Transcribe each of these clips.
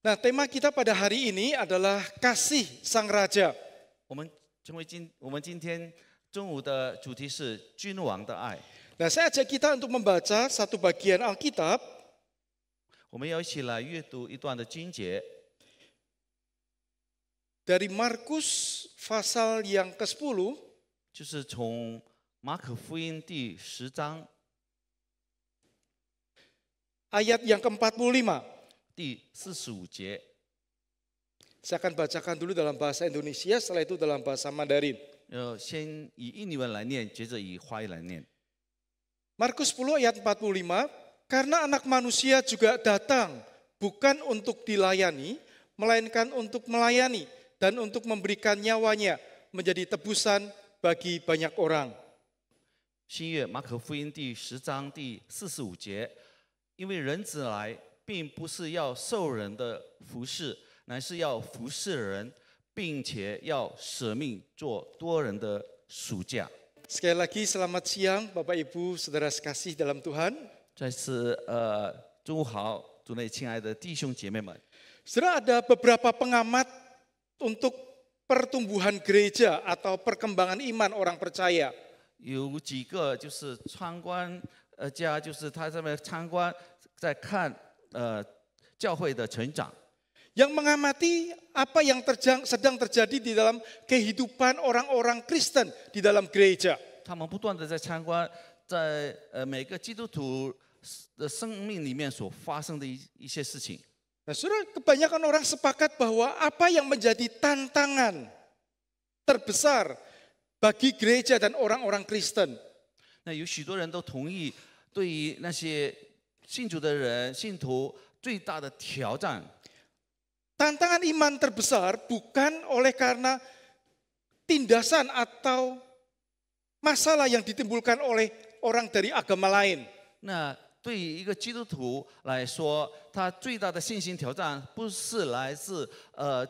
Nah, tema kita pada hari ini adalah kasih Sang Raja. 我们今天中午的主题是君王的爱。 Nah, saya ajak kita untuk membaca satu bagian Alkitab 我们要一起来阅读一段的经节， dari Markus pasal yang ke-10就是从马可福音第10章 ayat yang ke-45. 第45节。 Saya akan bacakan dulu dalam bahasa Indonesia, setelah itu dalam bahasa Mandarin. 先以印尼文来念，接着以华语来念。 Markus 10 ayat 45, karena anak manusia juga datang bukan untuk dilayani, melainkan untuk melayani dan untuk memberikan nyawanya menjadi tebusan bagi banyak orang. 新约马可福音第10章第45节，因为人子来，并不是要受人的服侍，乃是要服侍人，并且要舍命做多人的赎价。 Sekali lagi selamat siang Bapak Ibu Saudara sekasih dalam Tuhan. 再次中午好，主内亲爱的弟兄姐妹们。 Saudara, ada beberapa pengamat untuk pertumbuhan gereja atau perkembangan iman orang percaya. 有几个就是参观家，就是他在那参观，在看教会的成长。 Yang mengamati apa yang sedang terjadi di dalam kehidupan orang-orang Kristen di dalam gereja. 他们不断的在参观，在每个基督徒的生命里面所发生的一些事情。 Nah, saudara, kebanyakan orang sepakat bahwa apa yang menjadi tantangan terbesar bagi gereja dan orang-orang Kristen 那有许多人都同意，对于那些信主的人、信徒最大的挑战。 tantangan iman terbesar bukan oleh karena tindasan atau masalah yang ditimbulkan oleh orang dari agama lain. 那对于一个基督徒来说，他最大的信心挑战不是来自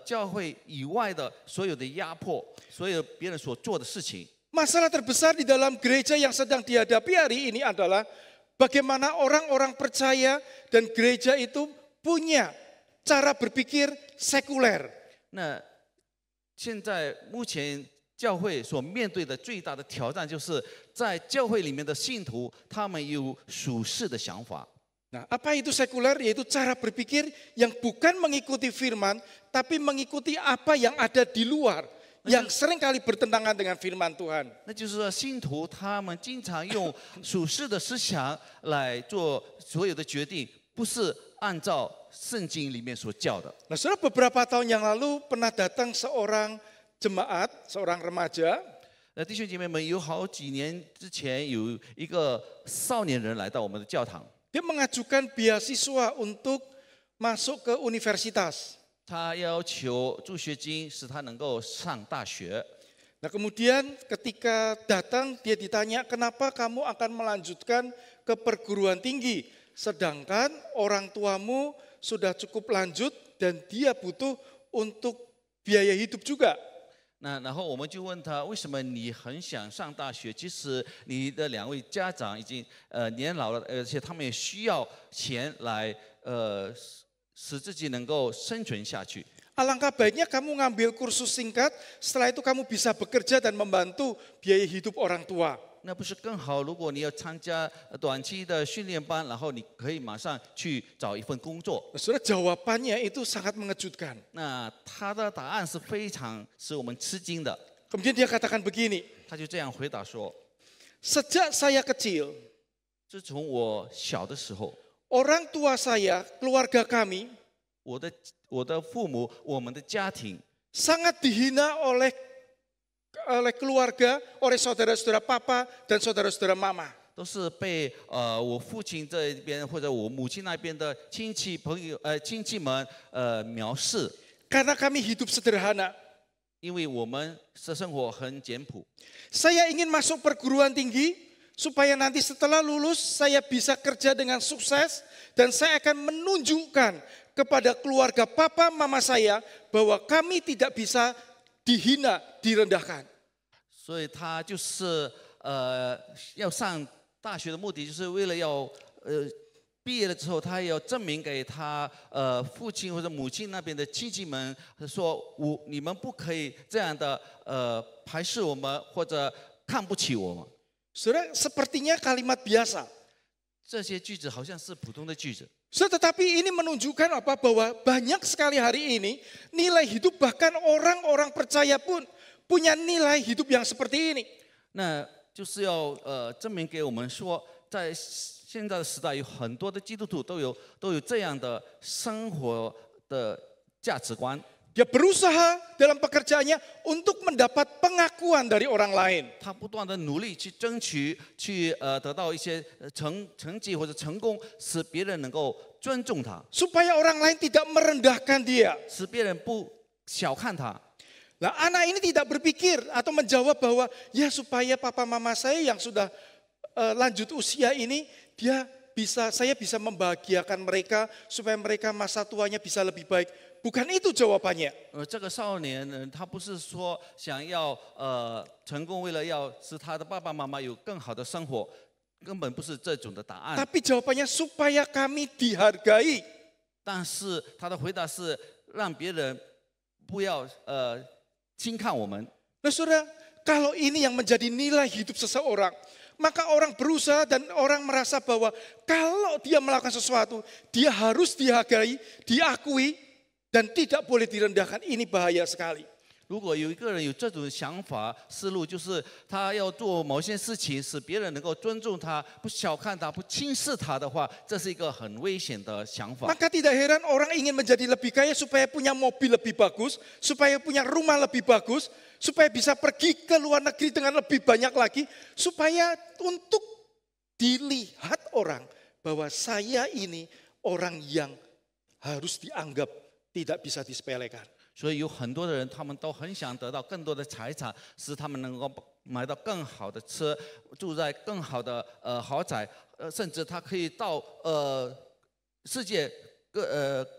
教会以外的所有的压迫，所有别人所做的事情。 Masalah terbesar di dalam gereja yang sedang dihadapi hari ini adalah bagaimana orang-orang percaya dan gereja itu punya cara berpikir sekuler. 那现在目前教会所面对的最大的挑战，就是在教会里面的信徒，他们有属世的想法。 Nah, apa itu sekuler? Yaitu cara berpikir yang bukan mengikuti firman, tapi mengikuti apa yang ada di luar, yang seringkali bertentangan dengan firman Tuhan. 那就是说，信徒他们经常用属世的思想来做所有的决定，不是按照圣经里面所教的。 Nah, saudara, beberapa tahun yang lalu pernah datang seorang jemaat, seorang remaja. 弟兄姐妹们，有好几年之前有一个少年人来到我们的教堂， Dia mengajukan beasiswa untuk masuk ke universitas. 他要求助学金，使他能够上大学。 Nah, kemudian ketika datang dia ditanya, kenapa kamu akan melanjutkan ke perguruan tinggi, sedangkan orang tuamu sudah cukup lanjut dan dia butuh untuk biaya hidup juga. 然后我们就问他，为什么你很想上大学？其实你的两位家长已经年老了，而且他们也需要钱来使自己能够生存下去。 Alangkah baiknya kamu ngambil kursus singkat, setelah itu kamu bisa bekerja dan membantu biaya hidup orang tua. 那不是更好？如果你要参加短期的训练班，然后你可以马上去找一份工作。 Nah, saudara, jawabannya itu sangat mengejutkan. 那他的答案是非常使我们吃惊的。 Kemudian dia katakan begini, 他就这样回答说： sejak saya kecil, 自从我小的时候， orang tua saya, keluarga kami, 我的父母，我们的家庭 sangat dihina oleh keluarga, oleh saudara-saudara papa dan saudara-saudara mama. 都是被我父亲这边或者我母亲那边的亲戚朋友亲戚们藐视， Karena kami hidup sederhana. 因为我们的生活很简朴。 Saya ingin masuk perguruan tinggi supaya nanti setelah lulus saya bisa kerja dengan sukses dan saya akan menunjukkan kepada keluarga papa mama saya bahwa kami tidak bisa dihina, direndahkan. 所以他就是要上大学的目的，就是为了要毕业了之后，他也要证明给他父亲或者母亲那边的亲戚们说，你们不可以这样的排斥我们或者看不起我们。Saudara, sepertinya kalimat biasa. 这些句子好像是普通的句子。Tetapi ini menunjukkan apa? Bahwa banyak sekali hari ini nilai hidup bahkan orang-orang percaya pun punya nilai hidup yang seperti ini. 那就是要证明给我们说，在现在的时代，有很多的基督徒都有这样的生活的价值观。Dia berusaha dalam pekerjaannya untuk mendapat pengakuan dari orang lain. 他不断的努力去争取，去得到一些成绩或者成功，使别人能够尊重他， Supaya orang lain tidak merendahkan dia. 使别人不小看他。 Nah, anak ini tidak berpikir atau menjawab bahwa ya supaya papa mama saya yang sudah lanjut usia ini saya bisa membahagiakan mereka supaya mereka masa tuanya bisa lebih baik. Bukan itu jawabannya. 这个少年人他不是说想要成功，为了要使他的爸爸妈妈有更好的生活，根本不是这种的答案。 Tapi jawabannya supaya kami dihargai. 但是他的回答是让别人不要轻看我们。 Nah, saudara, kalau ini yang menjadi nilai hidup seseorang, maka orang berusaha dan orang merasa bahwa kalau dia melakukan sesuatu, dia harus dihargai, diakui, dan tidak boleh direndahkan. Ini bahaya sekali. 如果有一个人有这种想法思路，就是他要做某些事情，使别人能够尊重他，不小看他，不轻视他的话，这是一个很危险的想法。 Maka tidak heran orang ingin menjadi lebih kaya supaya punya mobil lebih bagus, supaya punya rumah lebih bagus, supaya bisa pergi ke luar negeri dengan lebih banyak lagi, supaya untuk dilihat orang bahwa saya ini orang yang harus dianggap tidak bisa disepelekan. 所以有很多的人，他们都很想得到更多的财产，使他们能够买到更好的车，住在更好的豪宅，甚至他可以到世界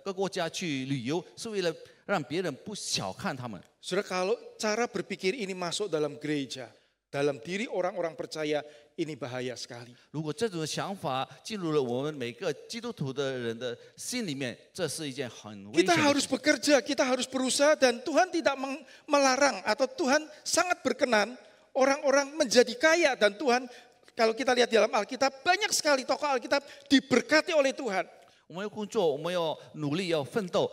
各国家去旅游，是为了让别人不小看他们。 Saudara, kalau cara berpikir ini masuk dalam gereja, dalam diri orang-orang percaya, ini bahaya sekali. 如果这种想法进入了我们每个基督徒的人的心里面，这是一件很危险 Kita 的 harus 事。 bekerja, kita harus berusaha dan Tuhan tidak melarang atau Tuhan sangat berkenan orang-orang menjadi kaya dan Tuhan kalau kita lihat di dalam Alkitab banyak sekali tokoh Alkitab diberkati oleh Tuhan. 我们要工作，我们要努力，要奋斗。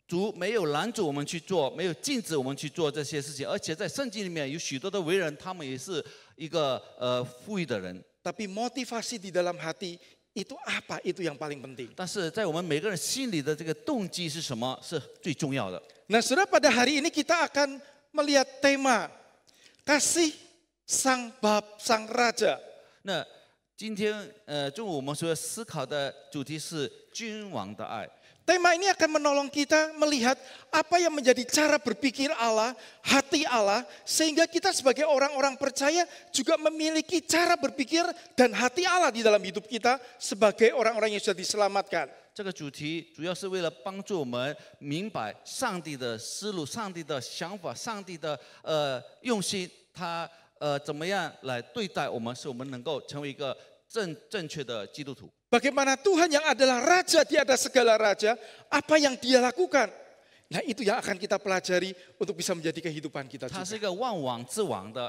主没有拦阻我们去做，没有禁止我们去做这些事情，而且在圣经里面有许多的为人，他们也是一个富裕的人。 Tapi motivasi di dalam hati itu apa? Itu yang paling penting. 但是在我们每个人心里的这个动机是什么，是最重要的。 Nah, saudara, pada hari ini kita akan melihat tema kasih sang raja. 那今天中午我们所要思考的主题是君王的爱。 Tema ini akan menolong kita melihat apa yang menjadi cara berpikir Allah, hati Allah, sehingga kita sebagai orang-orang percaya juga memiliki cara berpikir dan hati Allah di dalam hidup kita sebagai orang-orang yang sudah diselamatkan. 这个主题主要是为了帮助我们明白上帝的思路、上帝的想法、上帝的用心，他怎么样来对待我们，使我们能够成为一个正确的基督徒。 Bagaimana Tuhan yang adalah raja di atas segala raja, apa yang dia lakukan? Nah, itu yang akan kita pelajari untuk bisa menjadi kehidupan kita 他是一 juga. 个万王之王的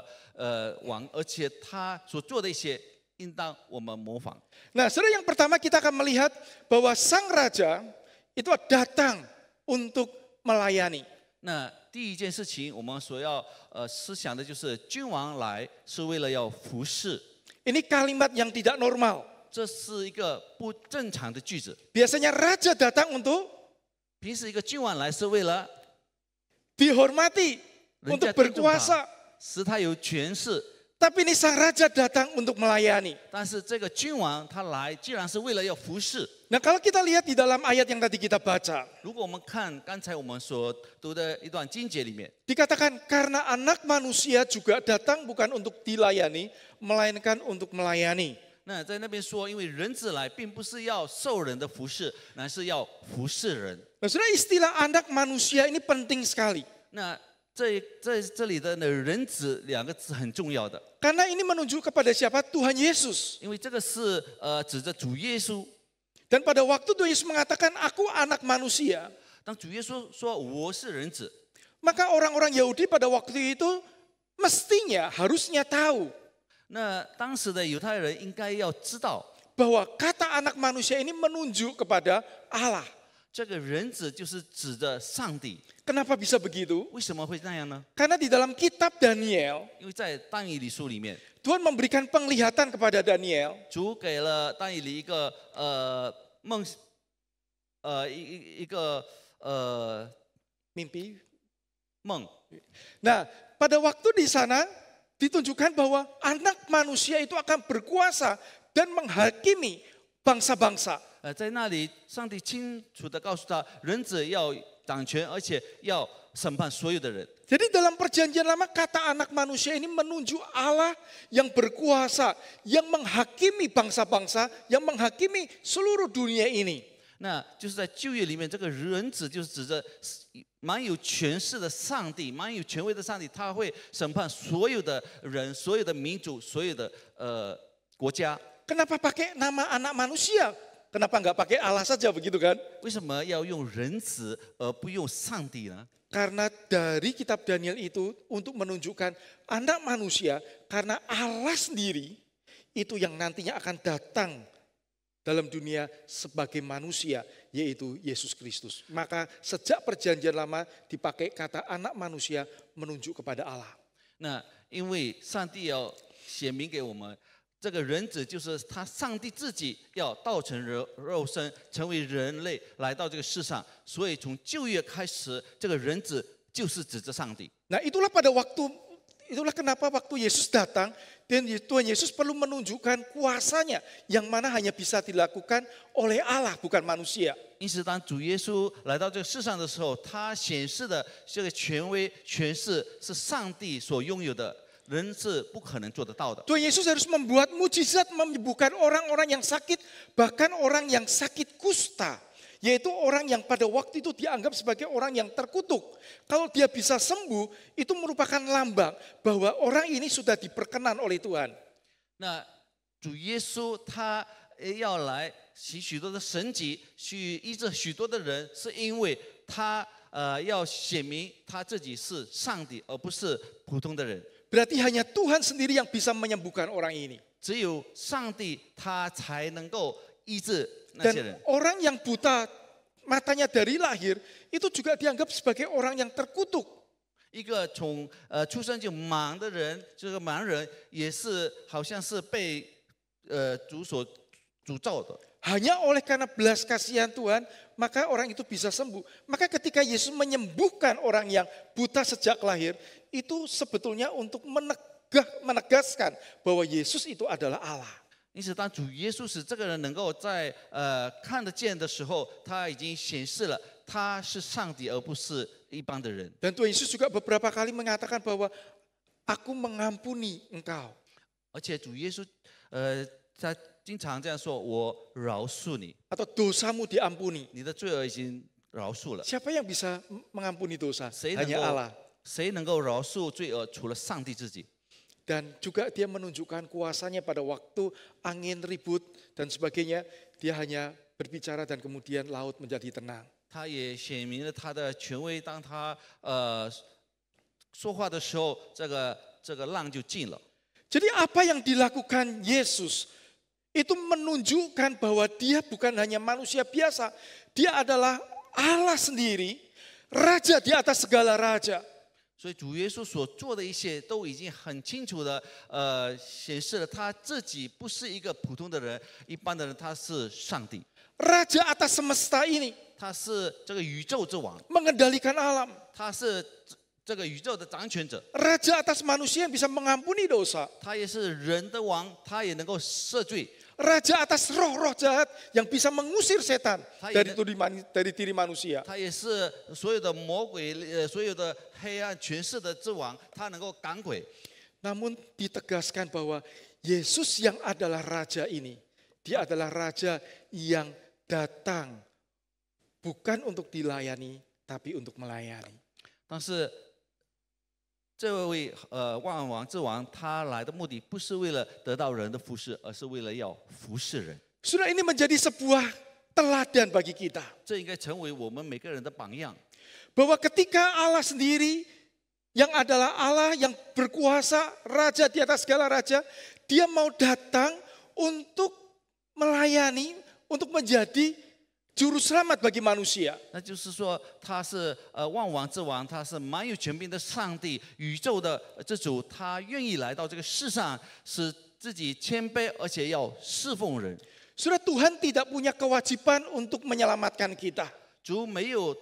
王，而且他所做的一些应当我们模仿。 Nah, saudara, yang pertama kita akan melihat bahwa sang raja itu datang untuk melayani. 那第一件事情，我们所要思想的就是君王来是为了要服侍， Ini kalimat yang tidak normal. 这是一个不正常的句子。 Biasanya raja datang untuk 平时一个君王来是为了 dihormati, 人 untuk 家尊重他， berkuasa. 使他有权势。 Tapi ini sang raja datang untuk melayani. 但是这个君王他来，既然是为了要服侍， Nah, kalau kita lihat di dalam ayat yang tadi kita baca, 如果我们看刚才我们所读的一段经节里面， dikatakan karena anak manusia juga datang bukan untuk dilayani, melainkan untuk melayani. 那在那边说，因为人子来，并不是要受人的服侍，乃是要服侍人。 Nah, saudara, istilah anak manusia ini penting sekali. 那这里的人子两个字很重要的， Karena ini menunjuk kepada siapa? Tuhan Yesus. 因为这个是指着主耶稣。Dan pada waktu Tuhan Yesus mengatakan, aku anak manusia, 当主耶稣说我是人子， maka orang-orang Yahudi pada waktu itu mestinya, harusnya tahu 那当时的犹太人应该要知道， bahwa kata anak manusia ini menunjuk kepada Allah. 这个人子就是指着上帝。 Kenapa bisa begitu? 为什么会那样呢？ Karena di dalam kitab Daniel, 因为在但以理书里面， Tuhan memberikan penglihatan kepada Daniel 主给了但以理一个梦，一个mimpi. 梦。 Nah, pada waktu di sana ditunjukkan bahwa anak manusia itu akan berkuasa dan menghakimi bangsa-bangsa. 在那里，上帝清楚地告诉他，人子要掌权，而且要审判所有的人。 Jadi dalam perjanjian lama kata anak manusia ini menunjuk Allah yang berkuasa, yang menghakimi bangsa-bangsa, yang menghakimi seluruh dunia ini. 那就是在旧约里面，这个人子就是指着蛮有权势的上帝，蛮有权威的上帝，他会审判所有的人、所有的民族、所有的国家。 Kenapa pakai nama anak manusia? Kenapa nggak pakai Allah saja begitu kan? 为什么要用人子而不用上帝呢？ Karena dari kitab Daniel itu untuk menunjukkan anak manusia, karena Allah sendiri itu yang nantinya akan datang dalam dunia sebagai manusia, yaitu Yesus Kristus. Maka sejak perjanjian lama dipakai kata anak manusia menunjuk kepada Allah. 那因为上帝要显明给我们，这个人子就是他，上帝自己要道成肉身，成为人类来到这个世上，所以从旧约开始，这个人子就是指着上帝。 Nah itulah kenapa waktu Yesus datang, dan Tuhan Yesus perlu menunjukkan kuasanya yang mana hanya bisa dilakukan oleh Allah bukan manusia. 因此，当主耶稣来到这个世上的时候，他显示的这个权威、权势是上帝所拥有的，人是不可能做得到的。 Tuhan Yesus harus membuat mujizat menyembuhkan orang-orang yang sakit, bahkan orang yang sakit kusta. Yaitu orang yang pada waktu itu dianggap sebagai orang yang terkutuk. Kalau dia bisa sembuh, itu merupakan lambang bahwa orang ini sudah diperkenan oleh Tuhan. 那主耶稣他要来行许多的神迹，去医治许多的人，是因为他要显明他自己是上帝，而不是普通的人。 Berarti hanya Tuhan sendiri yang bisa menyembuhkan orang ini. 只有上帝他才能够医治那些 Dan 人。 orang yang buta matanya dari lahir, itu juga dianggap sebagai orang yang terkutuk. 一个从出生就盲的人，这个盲人也是好像是被主所诅咒的。 Hanya oleh karena belas kasihan Tuhan, maka orang itu bisa sembuh. Maka ketika Yesus menyembuhkan orang yang buta sejak lahir, itu sebetulnya untuk menegaskan bahwa Yesus itu adalah Allah. 因此，当主耶稣使这个人能够在看得见的时候，他已经显示了他是上帝，而不是一般的人。 Dan Tuhan Yesus juga beberapa kali mengatakan bahwa aku mengampuni engkau. 而且主耶稣他经常这样说：“我饶恕你， Atau dosamu diampuni. 你的罪恶已经饶恕了。 Siapa yang bisa mengampuni dosa? 谁能 Hanya 够 Allah. 谁能够饶恕罪恶？除了上帝自己。 Dan juga dia menunjukkan kuasanya pada waktu angin ribut dan sebagainya. Dia hanya berbicara dan kemudian laut menjadi tenang. 他也显明了他的权威。当他说话的时候，这个浪就静了。 Jadi apa yang dilakukan Yesus itu menunjukkan bahwa dia bukan hanya manusia biasa. Dia adalah Allah sendiri, Raja di atas segala raja. 所以主耶稣所做的一切都已经很清楚的显示了他自己不是一个普通的人，一般的人，他是上帝， Raja atas semesta ini, 他是这个宇宙之王， mengendalikan alam. 他是这个宇宙的掌权者， Raja atas manusia yang bisa mengampuni dosa. 他也是人的王，他也能够赦罪， Raja atas roh-roh jahat yang bisa mengusir setan dari diri manusia. 他也是所有的魔鬼所有的黑暗权势的之王，他能够赶鬼。 Namun ditegaskan bahwa Yesus yang adalah Raja ini, dia adalah Raja yang datang bukan untuk dilayani, tapi untuk melayani. 但是这位万王之王，他来的目的不是为了得到人的服侍，而是为了要服侍人。 Sudah ini menjadi sebuah teladan bagi kita. 这应该成为我们每个人的榜样。 Bahwa ketika Allah sendiri yang adalah Allah yang berkuasa, raja di atas segala raja, dia mau datang untuk melayani, untuk menjadi juru selamat bagi manusia. 那就是说，他是万王之王，他是满有权柄的上帝，宇宙的这主，他愿意来到这个世上，使自己谦卑，而且要侍奉人。 Saudara, Tuhan tidak punya kewajiban untuk menyelamatkan kita. 主没有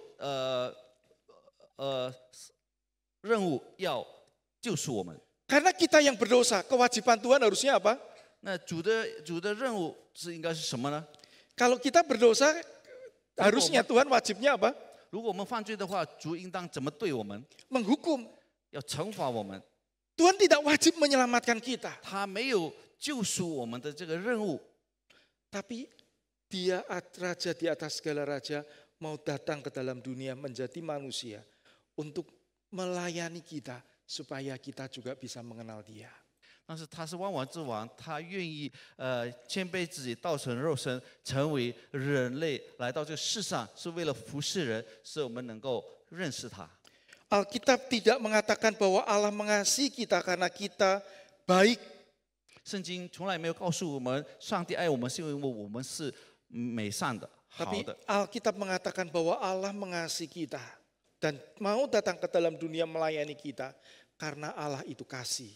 任务要救赎我们。 Karena kita yang berdosa, kewajiban Tuhan harusnya apa? 那主的任务应该是什么呢？ Kalau kita berdosa, harusnya Tuhan wajibnya apa? 如果我们犯罪的话，主应当怎么对我们？ Menghukum. 要惩罚我们。 Tuhan tidak wajib menyelamatkan kita. 他没有救赎我们的这个任务， Tapi dia raja di atas segala raja mau datang ke dalam dunia menjadi manusia untuk melayani kita supaya kita juga bisa mengenal dia. 但是他是万王之王，他愿意谦卑自己，道成肉身，成为人类来到这个世上，是为了服侍人，使我们能够认识他。 Alkitab tidak mengatakan bahwa Allah mengasihi kita karena kita baik. 圣经从来没有告诉我们，上帝爱我们是因为我们是美善的、好 Tapi 的。 Alkitab mengatakan bahwa Allah mengasihi kita dan mau datang ke dalam dunia melayani kita karena Allah itu kasih.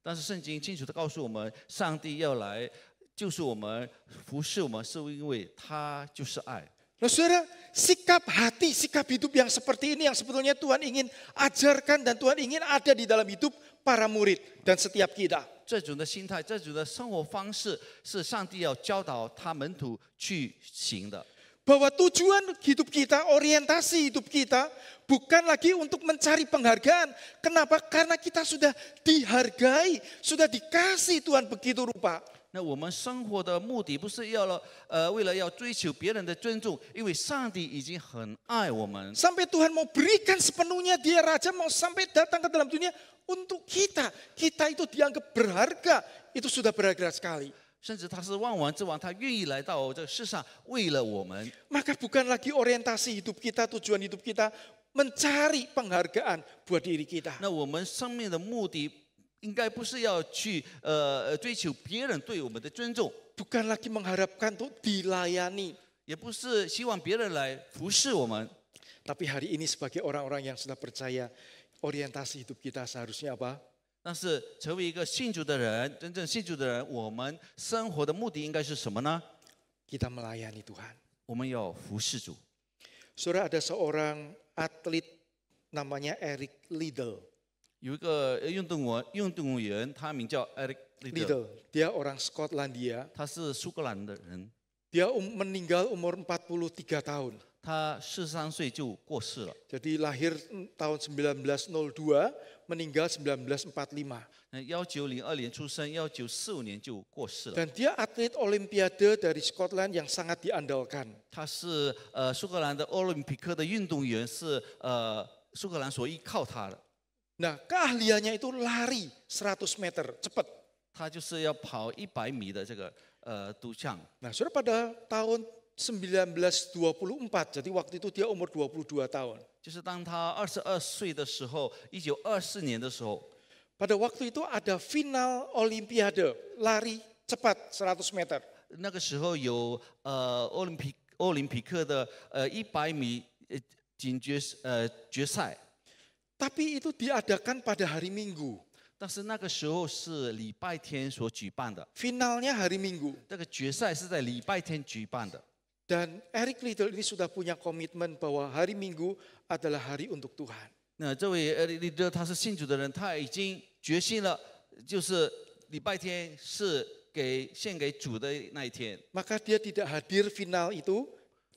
但是圣经清楚地告诉我们，上帝要来救赎我们、服侍我们，是因为他就是爱。 Nah, saudara, sikap hati, sikap hidup yang seperti ini yang sebetulnya Tuhan ingin ajarkan dan Tuhan ingin ada di dalam hidup para murid dan setiap kita. 这种的心态、这种的生活方式，是上帝要教导他门徒去行的。 Bahwa tujuan hidup kita, orientasi hidup kita bukan lagi untuk mencari penghargaan. Kenapa? Karena kita sudah dihargai, sudah dikasih Tuhan begitu rupa. 那我们生活的目的不是为了要追求别人的尊重，因为上帝已经很爱我们。 Sampai Tuhan mau berikan sepenuhnya, dia Raja mau sampai datang ke dalam dunia untuk kita. Kita itu dianggap berharga, itu sudah berharga sekali. 甚至他是万王之王，他愿意来到这个世上，为了我们。 Maka bukan lagi orientasi hidup kita, tujuan hidup kita mencari penghargaan buat diri kita. 那我们生命的目的，应该不是要去追求别人对我们的尊重， Bukan lagi mengharapkan untuk dilayani. 也不是希望别人来服侍我们。 Tapi hari ini sebagai orang-orang yang sudah percaya, orientasi hidup kita seharusnya apa? 但是成为一个信主的人，真正信主的人，我们生活的目的应该是什么呢？ Kita melayani Tuhan. 我们要服侍主。 Saudara, ada seorang atlet namanya Eric Liddell. 有一个运动员，他名叫 Eric Liddell， Dia orang Skotlandia. 他是苏格兰的人， Dia meninggal umur 43 tahun. 他43岁就过世了。 Jadi lahir tahun 1902, meninggal 1945. 1902年出生，1945年就过世了。 Dan dia atlet olimpiade dari Scotland yang sangat diandalkan. 他是苏格兰的奥林匹克的运动员，是苏格兰所依靠他的。 Nah, keahliannya itu lari 100 meter, cepat. 他就是要跑100米的这个独项。 Nah, saudara, pada tahun 1924, jadi waktu itu dia umur 22 tahun. 就是当他22岁的时候，1924年的时候， Pada waktu itu ada final olimpiade, lari cepat 100 meter. 那个时候有奥林匹克的100米锦决赛， Tapi itu diadakan pada hari Minggu. 但是那个时候是礼拜天所举办的， Finalnya hari Minggu. 这个决赛是在礼拜天举办的。 Dan Eric Liddell ini sudah punya komitmen bahwa hari Minggu adalah hari untuk Tuhan. 那这位利德他是信主的人，他已经决心了，就是礼拜天是献给主的那一天， Maka dia tidak hadir final itu,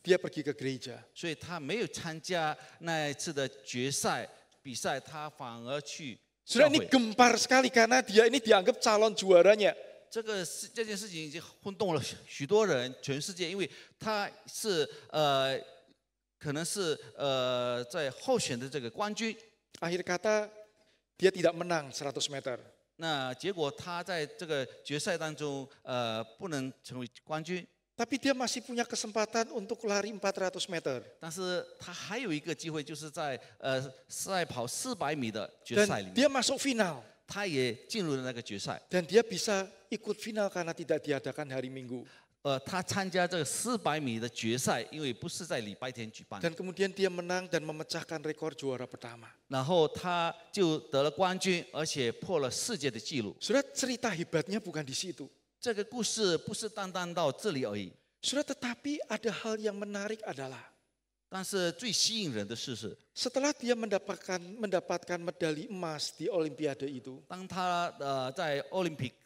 dia pergi ke gereja. 所以他没有参加那一次的决赛比赛，他反而去教 Sudah ini 会。 gempar sekali karena dia ini dianggap calon juaranya. 这件事情已经轰动了许多人，全世界，因为他是可能是在候选的这个冠军。 Akhir kata dia tidak menang 100 meter. 那结果他在这个决赛当中不能成为冠军。Tapi dia masih punya kesempatan untuk lari 400 meter. 但是他还有一个机会，就是在赛跑400米的决 Dan 赛里面， dia masuk final. 他也进入了那个决赛。 Dan dia bisa ikut final karena tidak diadakan hari Minggu. 他参加这个400米的决赛，因为不是在礼拜天举办， Dan kemudian dia menang dan memecahkan rekor juara pertama. 然后他就得了冠军，而且破了世界的纪录。 Saudara, cerita hebatnya bukan di situ. 这个故事不是单单到这里而已， Saudara, tetapi ada hal yang menarik adalah 但是最吸引人的事是， setelah dia mendapatkan medali emas di Olimpiade itu, 当他在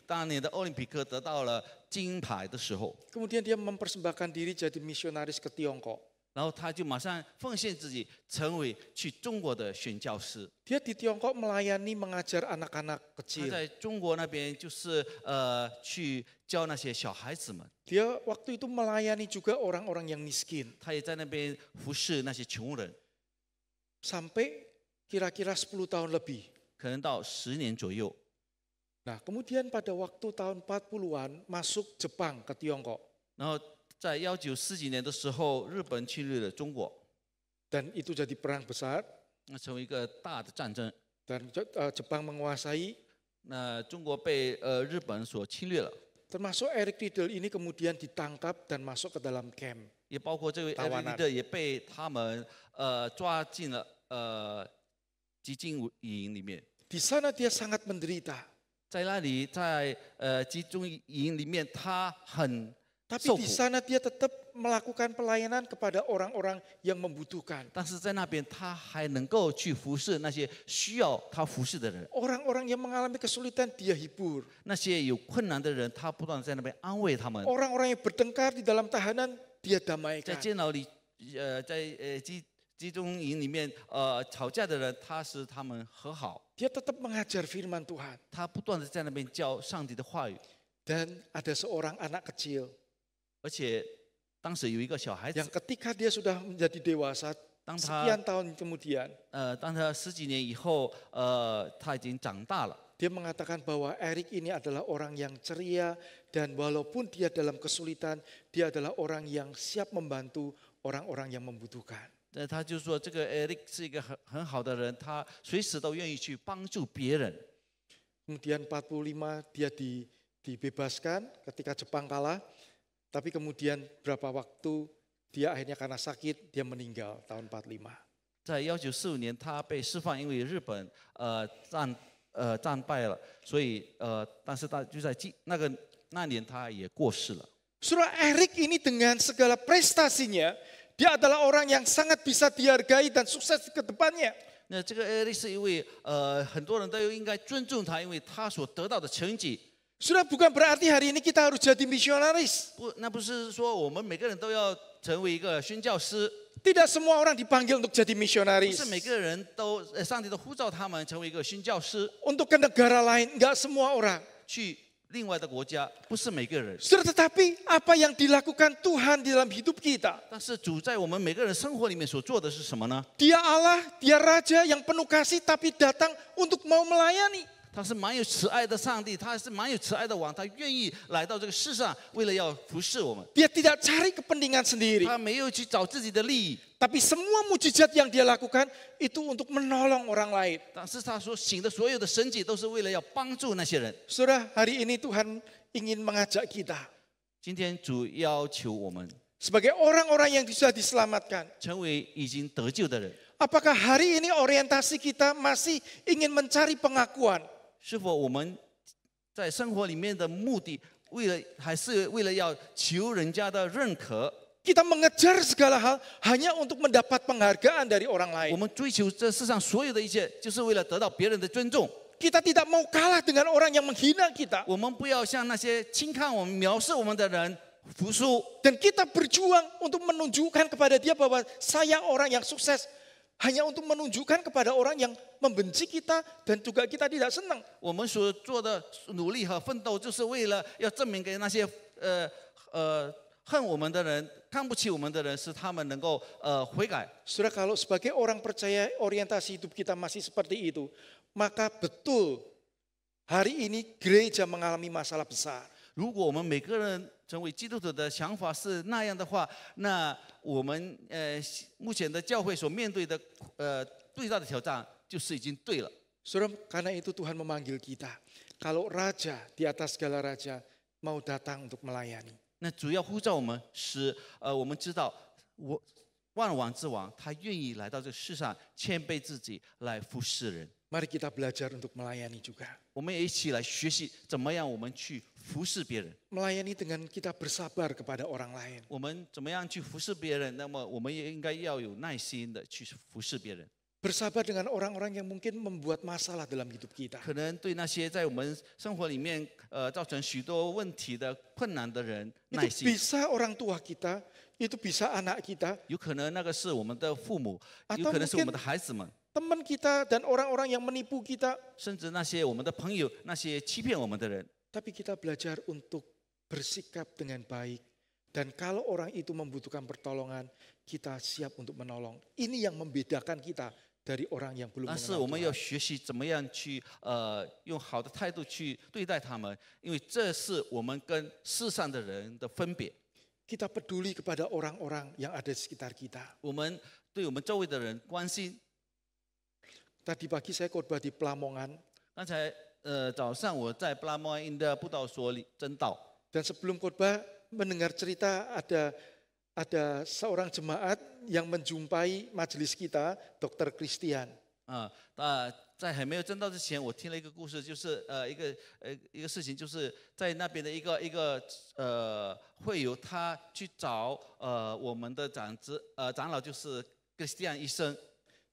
当年的奥林匹克得到了金牌的时候， kemudian dia mempersembahkan diri jadi misionaris ke Tiongkok. 然后他就马上奉献自己，成为去中国的宣教师。 Dia di Tiongkok melayani mengajar anak-anak 他 kecil. 在中国那边就是去教那些小孩子们， Dia waktu itu melayani juga orang-orang yang miskin. 他也在那边服侍那些穷人， Sampai kira-kira 10 tahun lebih. 可能到10年左右。 Nah, kemudian pada waktu tahun 40-an masuk Jepang ke Tiongkok. 然后在1940几年的时候，日本侵略了中国， Dan itu jadi perang besar. 那成为一个大的战争。 Dan Jepang menguasai. 那中国被日本所侵略了， Termasuk Eric Riddle ini kemudian ditangkap dan masuk ke dalam camp. 也包括这位艾瑞 Tawanan 利的也被他们抓进了集中营里面。 Di sana dia sangat menderita. 在那里，在集中营里面，他很 Tapi 受 di 苦， sana dia tetap melakukan pelayanan kepada orang-orang yang membutuhkan. 但是在那边他还能够去服侍那些需要他服侍的人， Orang-orang yang mengalami kesulitan dia hibur. 那些有困难的人，他不断地在那边安慰他们。 Orang-orang yang bertengkar di dalam tahanan dia 在 damaikan. 监牢里，在集中营里面吵架的人，他使他们和好。 Dia tetap mengajar firman Tuhan. 他不断的在那边教上帝的话语， Dan ada seorang anak kecil 而且当时有一个小孩子 yang，ketika dia sudah menjadi dewasa, 当他 sekian tahun kemudian, 当他10几年以后，他已经长大了。 dia mengatakan bahwa Eric ini adalah orang yang ceria dan walaupun dia dalam kesulitan, dia adalah orang yang siap membantu orang-orang yang membutuhkan. 他就说这个 Eric 是一个很好的人，他随时都愿意去帮助别人。 Kemudian 45 dia dibebaskan ketika Jepang kalah. Tapi kemudian berapa waktu dia akhirnya karena sakit dia meninggal tahun 45. 在1945年，他被释放，因为日本战败了，所以但是他就在那年他也过世了。 Saudara, Eric ini dengan segala prestasinya, dia adalah orang yang sangat bisa dihargai dan sukses ke depannya. 那这个 Eric 是一位很多人都应该尊重他，因为他所得到的成绩。 Saudara, bukan berarti hari ini kita harus jadi misionaris. 那不是说我们每个人都要成为一个宣教师， Tidak semua orang dipanggil untuk jadi 不 misionaris. 是每个人都上帝都呼召他们成为一个宣教师， Untuk ke negara lain, enggak semua orang. 去另外的国家，不是每个人。 Saudara, tetapi apa yang dilakukan Tuhan di dalam hidup kita? 但是主在我们每个人生活里面所做的是什么呢？ Dia Allah, dia Raja yang penuh kasih tapi datang untuk mau melayani. 他是蛮有慈爱的上帝，他是蛮有慈爱的王，他愿意来到这个世上，为了要服侍我们。 Dia tidak cari kepentingan sendiri. 他没有去找自己的利益， Tapi semua mujizat yang dia lakukan itu untuk menolong orang lain. 但是他所行的所有的神迹，都是为了要帮助那些人。 Saudara, hari ini Tuhan ingin mengajak kita 今天主要求我们 sebagai orang-orang yang sudah diselamatkan. 成为已经得救的人。 Apakah hari ini orientasi kita masih ingin mencari pengakuan? 是否我们在生活里面的目的，还是为了要求人家的认可？ Kita mengejar segala hal hanya untuk mendapat penghargaan dari orang 我 lain. 们追求这世上所有的一切，就是为了得到别人的尊重。 Kita tidak mau kalah dengan orang yang menghina kita. 我们不要向那些轻看我们、藐视我们的人服输。 Dan kita berjuang untuk menunjukkan kepada dia bahwa saya orang yang sukses. Hanya untuk menunjukkan kepada orang yang membenci kita dan juga kita tidak senang. 我们所做的努力和奋斗，就是为了要证明给那些恨我们的人、看不起我们的人，使他们能够悔改。 Saudara, kalau sebagai orang percaya orientasi hidup kita masih seperti itu, maka betul hari ini gereja mengalami masalah besar. 如果我们每个人成为基督徒的想法是那样的话，那我们目前的教会所面对的最大的挑战就是已经对了。 Saudara, karena itu Tuhan memanggil kita. Kalau raja di atas segala raja mau datang untuk melayani. 那主要呼召我们是我们知道万王之王，他愿意来到这个世上，谦卑自己来服侍人。 Mari kita belajar untuk melayani juga. 我们也一起来学习怎么样我们去服侍别人。 Melayani dengan kita bersabar kepada orang lain. 我们怎么样去服侍别人？那么我们也应该要有耐心的去服侍别人。 Bersabar dengan orang-orang yang mungkin membuat masalah dalam hidup kita. 可能对那些在我们生活里面造成许多问题的困难的人耐 Itu 心。 bisa orang tua kita, itu bisa anak kita, 有可能那个是我们的父母， Atau 有可能是我 mungkin 们的孩子们， teman kita dan orang-orang yang menipu kita. 甚至那些我们的朋友，那些欺骗我们的人。 Tapi kita belajar untuk bersikap dengan baik. Dan kalau orang itu membutuhkan pertolongan, kita siap untuk menolong. Ini yang membedakan kita dari orang yang belum 但是 mengenal 我们要 Tuhan. 学习怎么样去用好的态度去对待他们，因为这是我们跟世上的人的分别。 Kita peduli kepada orang-orang yang ada di sekitar kita. 我们对我们周围的人关心。 Tadi pagi saya khotbah di Pelamongan. 刚才早上我在布拉莫因的布道所里真道， Dan sebelum khotbah mendengar cerita ada seorang jemaat yang menjumpai majelis kita, Dr. Christian. 在还没有真道之前，我听了一个故事，就是一个事情，就是在那边的一个会友，他去找我们的长老，就是克里斯蒂安医生。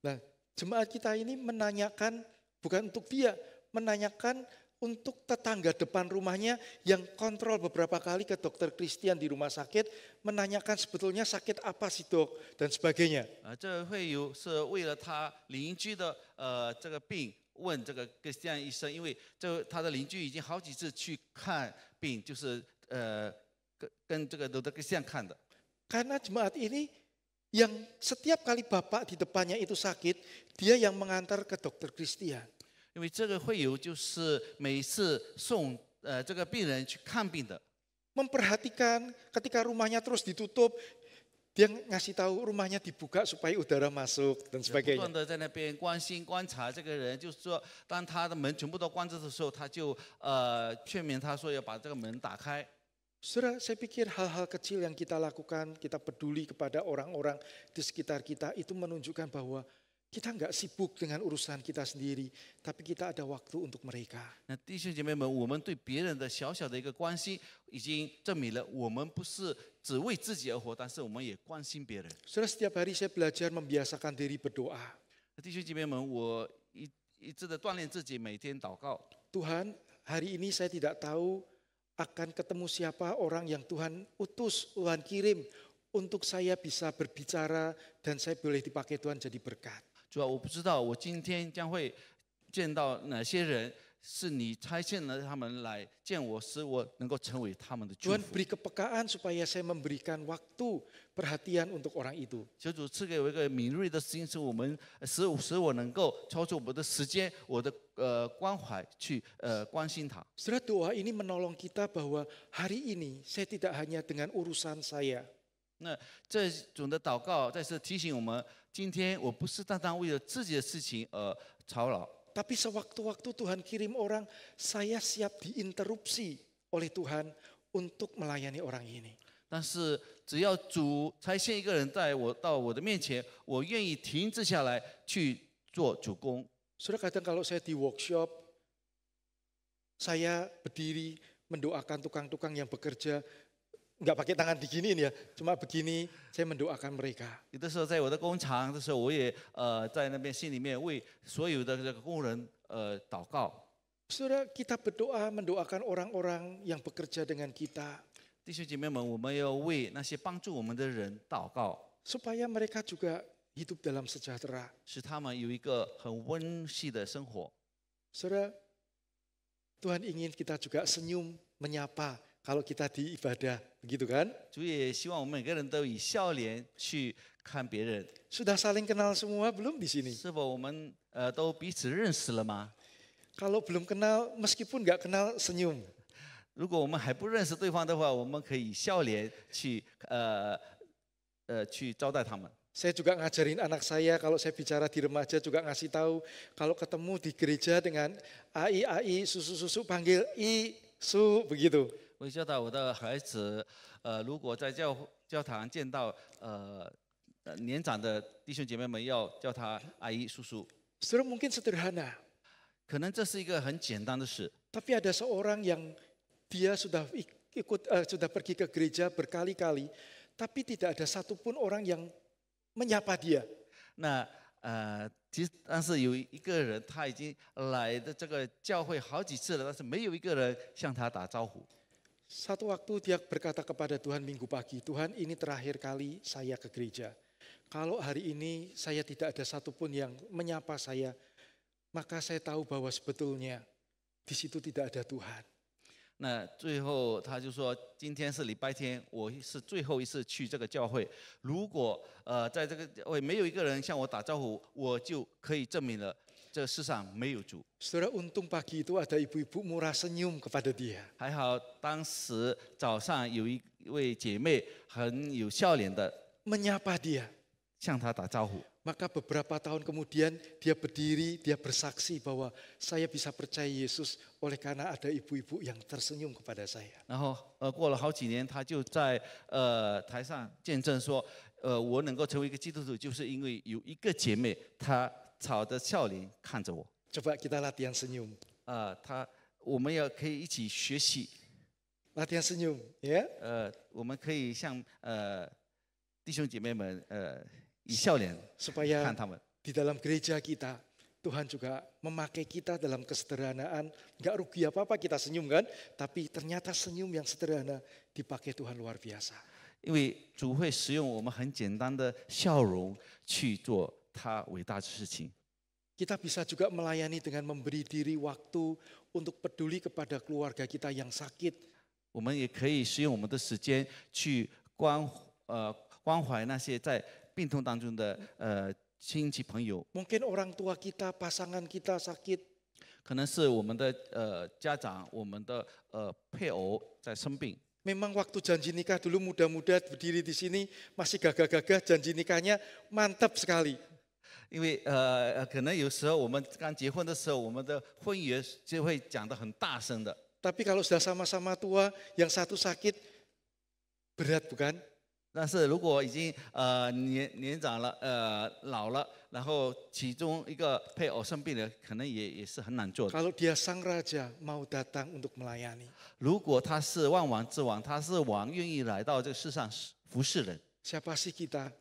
Nah, jemaat kita ini menanyakan, bukan untuk dia, menanyakan untuk tetangga depan rumahnya yang kontrol beberapa kali ke dokter Christian di rumah sakit, menanyakan sebetulnya sakit apa sih dok, dan sebagainya. 这会友是为了他邻居的这个病问这个克里斯蒂安医生，因为他的邻居已经好几次去看病，就是跟这个德克里斯蒂安看的。 Karena jemaat ini yang setiap kali bapak di depannya itu sakit, dia yang mengantar ke dokter Christian. 因为这个会友就是每次送这个病人去看病的， Memperhatikan ketika rumahnya terus ditutup, dia ngasih tahu rumahnya dibuka supaya udara masuk dan 不 sebagainya. 断的在那边关心观察这个人，就是说，当他的门全部都关着的时候，他就劝勉他说要把这个门打开。 Saudara, saya pikir hal-hal kecil yang kita lakukan, kita peduli kepada orang-orang di sekitar kita, itu menunjukkan bahwa kita nggak sibuk dengan urusan kita sendiri, tapi kita ada waktu untuk mereka. 那弟兄姐妹们，我们对别人的小小的一个关心，已经证明了我们不是只为自己而活，但是我们也关心别人。 Saudara, setiap hari saya belajar membiasakan diri berdoa. 弟兄姐妹们，我一直的锻炼自己，每天祷告。 Tuhan, hari ini saya tidak tahu akan ketemu siapa orang yang Tuhan utus, Tuhan kirim untuk saya bisa berbicara dan saya boleh dipakai Tuhan jadi berkat. 主要我不知道我今天将会见到哪些人，是你差遣了他们来见我，使我能够成为他们的祝 Tuhan 福。 beri kepekaan supaya saya memberikan waktu, perhatian untuk orang itu. 求主赐给我一个敏锐的心，使我能够超出我的时间，我的关怀去关心他。 Saudara, doa ini menolong kita bahwa hari ini saya tidak hanya dengan urusan saya. 那这种的祷告，再次提醒我们，今天我不是单单为了自己的事情而操劳。 Tapi sewaktu-waktu Tuhan kirim orang, saya siap diinterupsi oleh Tuhan untuk melayani orang ini. 但是只要主差遣一个人到我的面前，我愿意停滞下来去做主工。 Saudara, kadang kalau saya di workshop, saya berdiri mendoakan tukang-tukang yang bekerja, nggak pakai tangan diginiin ya, cuma begini, saya mendoakan mereka. 有的时候在我的工厂的时候，我也在那边心里面为所有的这个工人祷告。 Saudara, kita berdoa mendoakan orang-orang yang bekerja dengan kita, 弟兄姐妹们，我们要为那些帮助我们的人祷告， supaya mereka juga hidup dalam sejahtera. 使他们有一个很温馨的生活。 Saudara, Tuhan ingin kita juga senyum, menyapa kalau kita di ibadah, begitu kan? 主也希望我们每个人都以笑脸去看别人。 Sudah saling kenal semua belum di sini? 是否我们都彼此认识了吗？ Kalau belum kenal, meskipun nggak kenal, senyum. 如果我们还不认识对方的话，我们可以以笑脸去招待他们。 Saya juga ngajarin anak saya kalau saya bicara di remaja juga ngasih tahu kalau ketemu di gereja dengan ai susu panggil i su begitu. 我教导我的孩子，如果在教堂见到年长的弟兄姐妹们，要叫他阿姨、叔叔。 Saudara mungkin sederhana, 可能这是一个很简单的事， tapi ada seorang yang dia sudah sudah pergi ke gereja berkali-kali, tapi tidak ada satupun orang yang menyapa dia. 那其实但是有一个人他已经来的这个教会好几次了，但是没有一个人向他打招呼。 Satu waktu dia berkata kepada Tuhan minggu pagi, Tuhan ini terakhir kali saya ke gereja. Kalau hari ini saya tidak ada satupun yang menyapa saya, maka saya tahu bahwa sebetulnya di situ tidak ada Tuhan. 那最后他就说，今天是礼拜天，我是最后一次去这个教会。如果在这个教会没有一个人向我打招呼，我就可以证明了这世上没有主。 Saudara, untung pagi itu ada ibu-ibu murah senyum kepada dia. 还好当时早上有一位姐妹很有笑脸的 Menyapa dia. 向他打招呼。 Maka beberapa tahun kemudian dia berdiri, dia bersaksi bahwa saya bisa percaya Yesus oleh karena ada ibu-ibu yang tersenyum kepada saya. 然后过了好几年，他就在台上见证说，我能够成为一个基督徒，就是因为有一个姐妹，她朝着笑脸看着我。 Coba kita latihan senyum. 我们可以一起学习， Latihan senyum, ya. 我们可以向弟兄姐妹们以笑脸 Supaya 看他们。 di dalam gereja kita, Tuhan juga memakai kita dalam kesederhanaan. Enggak rugi apa-apa kita senyum kan, tapi ternyata senyum yang sederhana dipakai Tuhan luar biasa. 因为主会使用我们很简单的笑容去做他伟大的事情。 Kita bisa juga melayani dengan memberi diri waktu untuk peduli kepada keluarga kita yang sakit. 我们也可以使用我们的时间去关怀那些在病痛当中的亲戚朋友。 Mungkin orang tua kita, pasangan kita sakit. 可能是我们的家长、我们的配偶在生病。 Memang waktu janji nikah dulu muda-muda berdiri di sini masih gagah-gagah, janji nikahnya mantap sekali. 因为可能有时候我们刚结婚的时候，我们的婚约就会讲得很大声的。 Tapi kalau sudah sama-sama tua, yang satu sakit, berat bukan? 但是如果已经年长了老了，然后其中一个配偶生病了，可能也是很难做的。 Kalau dia sang raja mau datang untuk melayani. 如果他是万王之王，他是王，愿意来到这个世上服侍人。 Siapa sih kita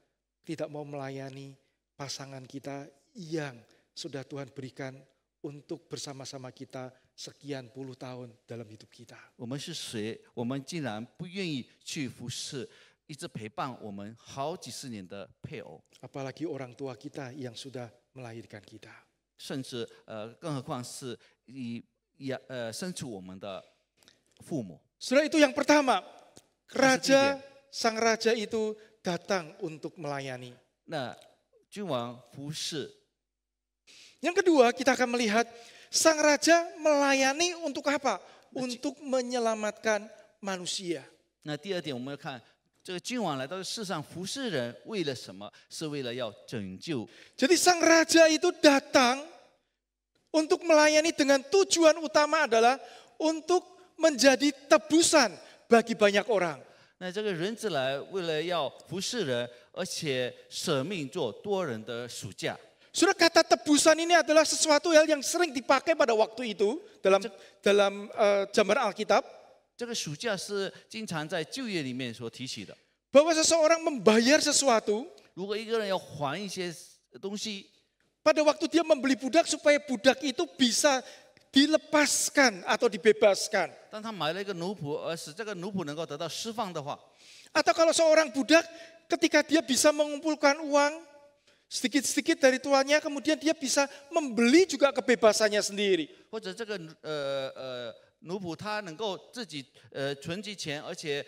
tidak mau melayani pasangan kita yang sudah Tuhan berikan untuk bersama-sama kita sekian puluh tahun dalam hidup kita. 我们是谁？我们竟然不愿意去服侍一直陪伴我们好几十年的配偶， Apalagi orang tua kita yang sudah melahirkan kita. 甚至更何况是生出我们的父母。 Saudara, itu yang pertama. Sang raja itu datang untuk melayani. 那君王服侍。 Yang kedua, kita akan melihat sang raja melayani untuk apa? Untuk menyelamatkan manusia. 那第二点，我们要看这个君王来到世上服侍人，为了什么？是为了要拯救。 Jadi sang raja itu datang untuk melayani dengan tujuan utama adalah untuk menjadi tebusan bagi banyak orang. 那这个人子来，为了要服侍人，而且舍命做多人的暑假。 Saudara, kata tebusan ini adalah sesuatu hal yang sering dipakai pada waktu itu dalam zaman Alkitab. 这个暑假是经常在旧约里面所提起的。 Bahwa seseorang membayar sesuatu. 如果一个人要还一些东西， Pada waktu dia membeli budak supaya budak itu bisa dilepaskan atau dibebaskan. 当他买了一个奴仆，而使这个奴仆能够得到释放的话， Atau kalau seorang budak ketika dia bisa mengumpulkan uang sedikit-sedikit dari tuannya, kemudian dia bisa membeli juga kebebasannya sendiri. 或者这个奴仆他能够自己存积钱，而且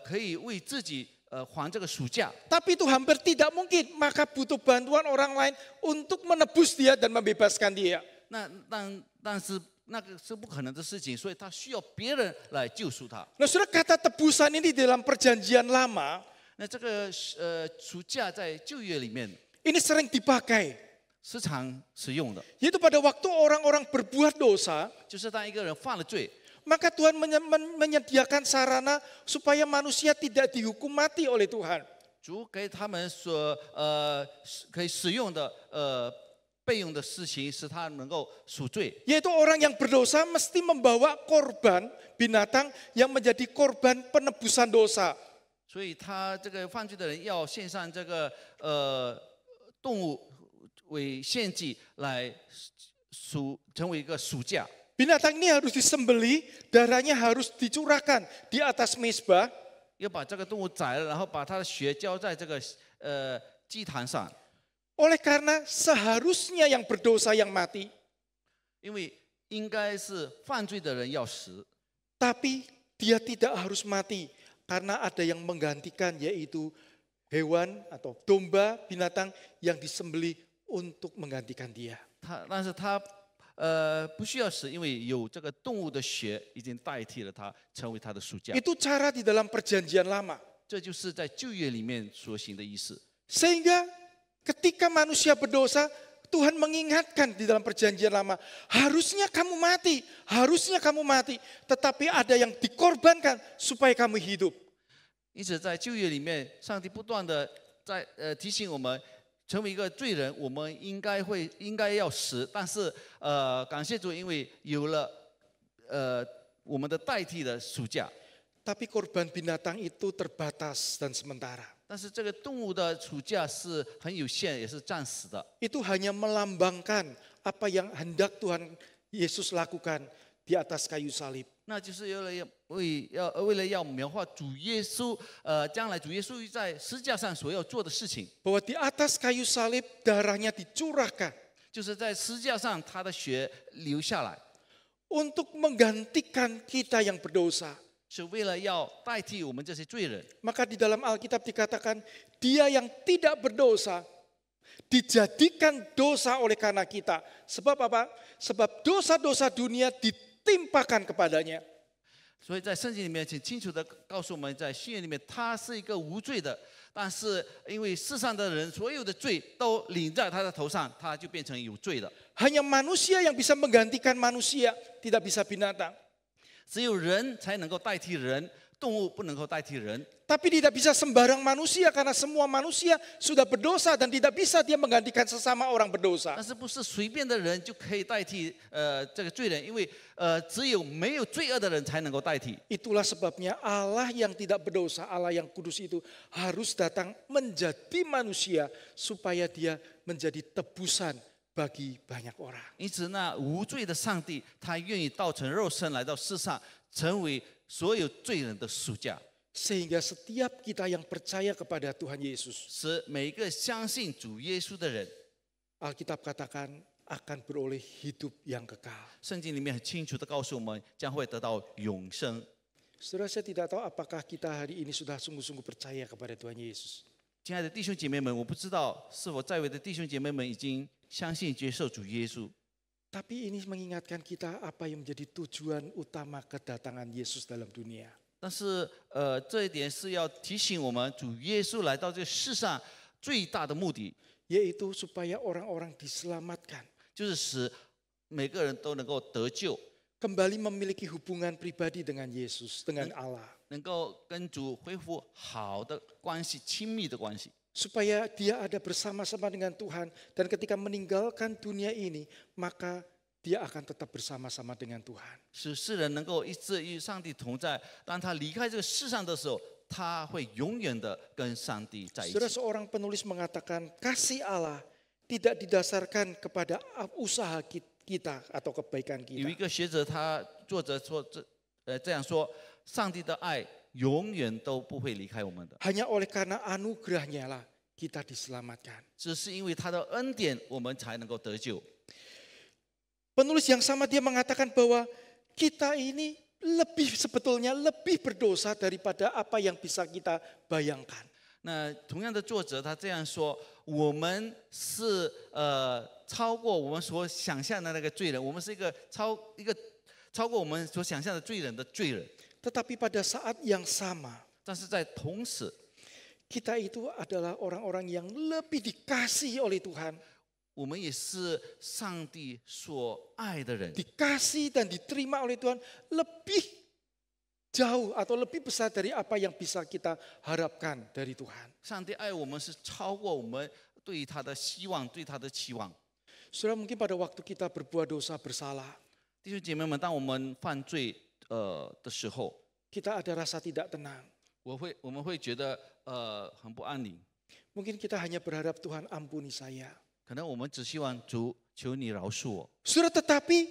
可以为自己还这个暑假。 Tapi itu hampir tidak mungkin, maka butuh bantuan orang lain untuk menebus dia dan membebaskan dia. 但是那个是不可能的事情，所以他需要别人来救赎他。 Nah, saudara, kata tebusan ini dalam perjanjian lama 那这个赎价在旧约里面 ini sering dipakai, 时常使用的， yaitu pada waktu orang-orang berbuat dosa, 就是当一个人犯了罪， maka Tuhan menyediakan sarana supaya manusia tidak dihukum mati oleh Tuhan. 主给他们可以使用的备用的事情，使他能够赎罪。 Yaitu orang yang berdosa mesti membawa korban binatang yang menjadi korban penebusan dosa. 所以他这个犯罪的人要献上这个动物为献祭来成为一个赎价。 Binatang ini harus disembelih, darahnya harus dicurahkan di atas mezbah. 要把这个动物宰了，然后把它的血浇在这个祭坛上。 Oleh karena seharusnya yang berdosa yang mati, 因为应该是犯罪的人要死， tapi dia tidak harus mati karena ada yang menggantikan, yaitu hewan atau domba binatang yang disembelih untuk menggantikan dia. 但是他不需要死，因为有这个动物的血已经代替了他，成为他的赎价。 Itu cara di dalam perjanjian lama. 这就是在旧约里面所行的意思。 Sehingga ketika manusia berdosa, Tuhan mengingatkan di dalam perjanjian lama, harusnya kamu mati, harusnya kamu mati, tetapi ada yang dikorbankan supaya kamu hidup. 因此，在旧约里面，上帝不断的在提醒我们，成为一个罪人，我们应该要死，但是感谢主，因为有了我们的代替的赎价。 Tapi korban binatang itu terbatas dan sementara. 但是这个动物的赎价是很有限，也是暂时的。 Itu hanya melambangkan apa yang hendak Tuhan Yesus lakukan di atas kayu salib. 那就是为了要描画主耶稣，将来主耶稣在十字架上所要做的事情， Bahwa di atas kayu salib darahnya dicurahkan 就是在十字架上他的血流下来， untuk menggantikan kita yang berdosa. 是为了要代替我们这些罪人。 Maka di dalam Alkitab dikatakan, dia yang tidak berdosa dijadikan dosa oleh karena kita. Sebab apa? Sebab dosa-dosa dunia ditimpakan kepadanya. 所以在圣经里面，请清楚的告诉我们，在新约里面，他是一个无罪的，但是因为世上的人所有的罪都领在他的头上，他就变成有罪的。 Hanya manusia yang bisa menggantikan manusia, tidak bisa binatang. 只有人才能够代替人，动物不能够代替人。 Tapi tidak bisa sembarang manusia karena semua manusia sudah berdosa dan tidak bisa dia menggantikan sesama orang berdosa. 但是不是随便的人就可以代替这个罪人，因为只有没有罪恶的人才能够代替。 Itulah sebabnya Allah yang tidak berdosa, Allah yang kudus itu harus datang menjadi manusia supaya dia menjadi tebusan bagi banyak orang. 因此，那无罪的上帝，他愿意道成肉身来到世上，成为所有罪人的赎价， Sehingga setiap kita yang percaya kepada Tuhan Yesus, 使每一个相信主耶稣的人， Alkitab katakan akan beroleh hidup yang kekal. 圣经里面很清楚的告诉我们，将会得到永生。 Saudara, saya tidak tahu apakah kita hari ini sudah sungguh-sungguh percaya kepada Tuhan Yesus. 亲爱的弟兄姐妹们，我不知道是否在位的弟兄姐妹们已经相信接受主耶稣， Tapi ini mengingatkan kita apa yang menjadi tujuan utama kedatangan Yesus dalam dunia. 但是这一点是要提醒我们，主耶稣来到这个世上最大的目的， Yaitu supaya orang-orang diselamatkan. 就是使每个人都能够得救， Kembali memiliki hubungan pribadi dengan Yesus, dengan Allah. 能够跟主恢复好的关系、亲密的关系， Supaya dia ada bersama-sama dengan Tuhan. Dan ketika meninggalkan dunia ini, maka dia akan tetap bersama-sama dengan Tuhan. 使世人能够一直与上帝同在。当他离开这个世上的时候，他会永远的跟上帝在一 Saudara, 起。 seorang penulis mengatakan kasih Allah tidak didasarkan kepada usaha kita atau kebaikan 有一 kita. 个学者，作者说这样说：上帝的爱永远都不会离开我们的， Hanya oleh karena anugerahnya lah kita diselamatkan. 只是因为他的恩典，我们才能够得救。 Penulis yang sama dia mengatakan bahwa kita ini sebetulnya lebih berdosa daripada apa yang bisa kita bayangkan. 那同样的作者他这样说，我们是超过我们所想象的那个罪人，我们是一个超过我们所想象的罪人的罪人。 Tetapi pada saat yang sama, 但是在同时， kita itu adalah orang-orang yang lebih dikasihi oleh Tuhan. 我们也是上帝所爱的人， Dikasih dan diterima oleh Tuhan lebih jauh atau lebih besar dari apa yang bisa kita harapkan dari Tuhan. 上帝爱我们是超过我们对他的希望、对他的期望。 Saudara, mungkin pada waktu kita berbuat dosa bersalah, 弟兄姐妹们，当我们犯罪的时候， kita ada rasa tidak tenang. 我们会觉得很不安宁。 Mungkin kita hanya berharap Tuhan ampuni saya. 可能我们只希望主求你饶恕我， Saudara, tetapi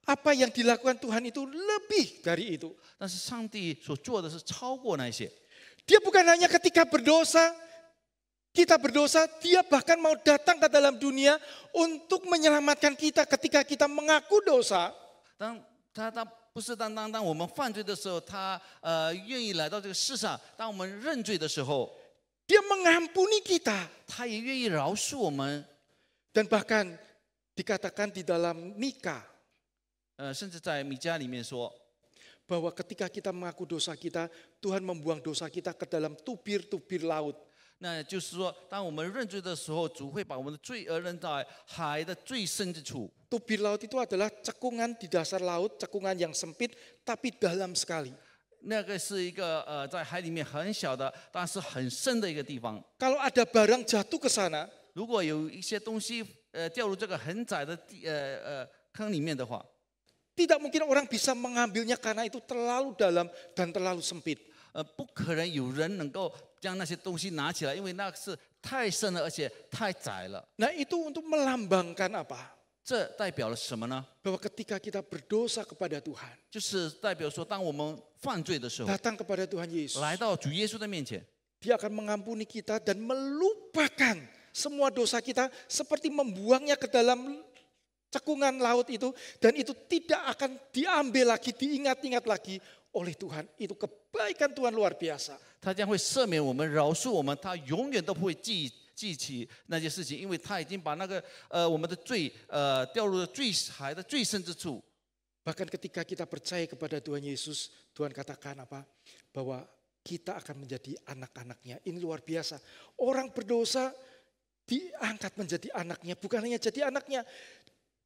apa yang dilakukan Tuhan itu lebih dari itu. 但是上帝所做的是超过那些。 Dia bukan hanya ketika berdosa, kita berdosa, dia bahkan mau datang ke dalam dunia untuk menyelamatkan kita ketika kita mengaku dosa. 当不是当我们犯罪的时候，他愿意来到这个世上。当我们认罪的时候， Dia mengampuni kita. 他也愿意饶恕我们。 Dan bahkan dikatakan di dalam Mika, 甚至在米迦里面说， bahwa ketika kita mengaku dosa kita, Tuhan membuang dosa kita ke dalam tubir-tubir laut. 那就是说，当我们认罪的时候，主会把我们的罪扔到海的最深之处。 Tubir laut itu adalah cekungan di dasar laut, cekungan yang sempit tapi dalam sekali. 那个是一个在海里面很小的，但是很深的一个地方。 Kalau ada barang jatuh ke sana, 如果有一些东西掉入这个很窄的坑里面的话， tidak mungkin orang bisa mengambilnya karena itu terlalu dalam dan terlalu sempit. 不可能有人能够将那些东西拿起来，因为那是太深了，而且太窄了。 Nah, itu untuk melambangkan apa? 这代表了什么呢？ Bahwa ketika kita berdosa kepada Tuhan, 就是代表说，当我们犯罪的时候， datang kepada Tuhan Yesus, 来到主耶稣的面前， Dia akan mengampuni kita dan melupakan semua dosa kita seperti membuangnya ke dalam cekungan laut itu, dan itu tidak akan diambil lagi, diingat-ingat lagi oleh Tuhan. Itu kebaikan Tuhan luar biasa. 他将会赦免我们、饶恕我们，他永远都不会记起那些事情，因为他已经把那个我们的罪掉入了海的最深之处。 Bahkan ketika kita percaya kepada Tuhan Yesus, Tuhan katakan apa? Bahwa kita akan menjadi anak-anaknya. Ini luar biasa. Orang berdosa diangkat menjadi anaknya, bukan hanya jadi anaknya.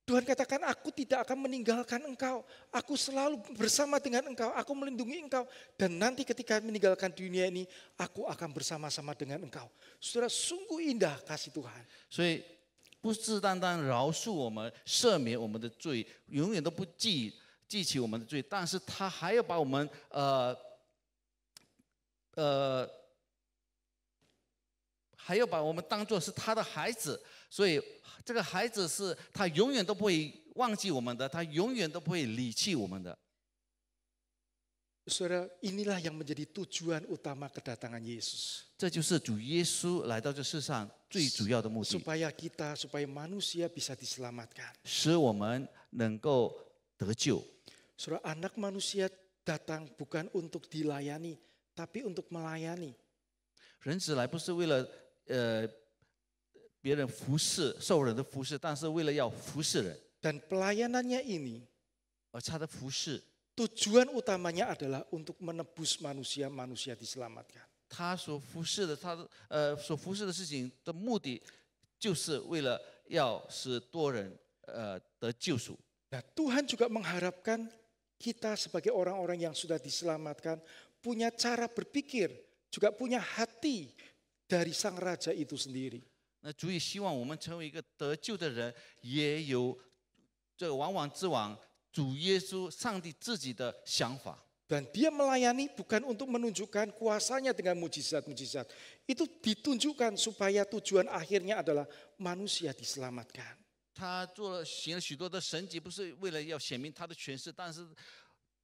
Tuhan katakan, aku tidak akan meninggalkan engkau. Aku selalu bersama dengan engkau. Aku melindungi engkau. Dan nanti ketika meninggalkan dunia ini, aku akan bersama-sama dengan engkau. Saudara, sungguh indah kasih Tuhan. 所以不是单单饶恕我们、赦免我们的罪，永远都不记起我们的罪，但是他还要把我们还要把我们当作是他的孩子，所以这个孩子是他永远都不会忘记我们的，他永远都不会离弃我们的。 Saudara, inilah yang menjadi tujuan utama kedatangan Yesus. 这就是主耶稣来到这世上最主要的目的， Supaya manusia bisa diselamatkan. 使我们能够得救。 Saudara, anak manusia datang bukan untuk dilayani, tapi untuk melayani. 人子来不是为了别人服侍、受人的服侍，但是为了要服侍人。 Dan pelayanannya ini, 而他的服侍， tujuan utamanya adalah untuk menebus manusia diselamatkan. 他所服侍的，所服侍的事情的目的，就是为了要使多人得救赎。 Nah, Tuhan juga mengharapkan kita sebagai orang-orang yang sudah diselamatkan punya cara berpikir, juga punya hati dari Sang Raja itu sendiri. 那主也希望我们成为一个得救的人，也有这个往往之往主耶稣、上帝自己的想法。 Dan dia melayani bukan untuk menunjukkan kuasanya dengan mujizat-mujizat. Itu ditunjukkan supaya tujuan akhirnya adalah manusia diselamatkan. 他行了许多的神迹，不是为了要显明他的权势，但是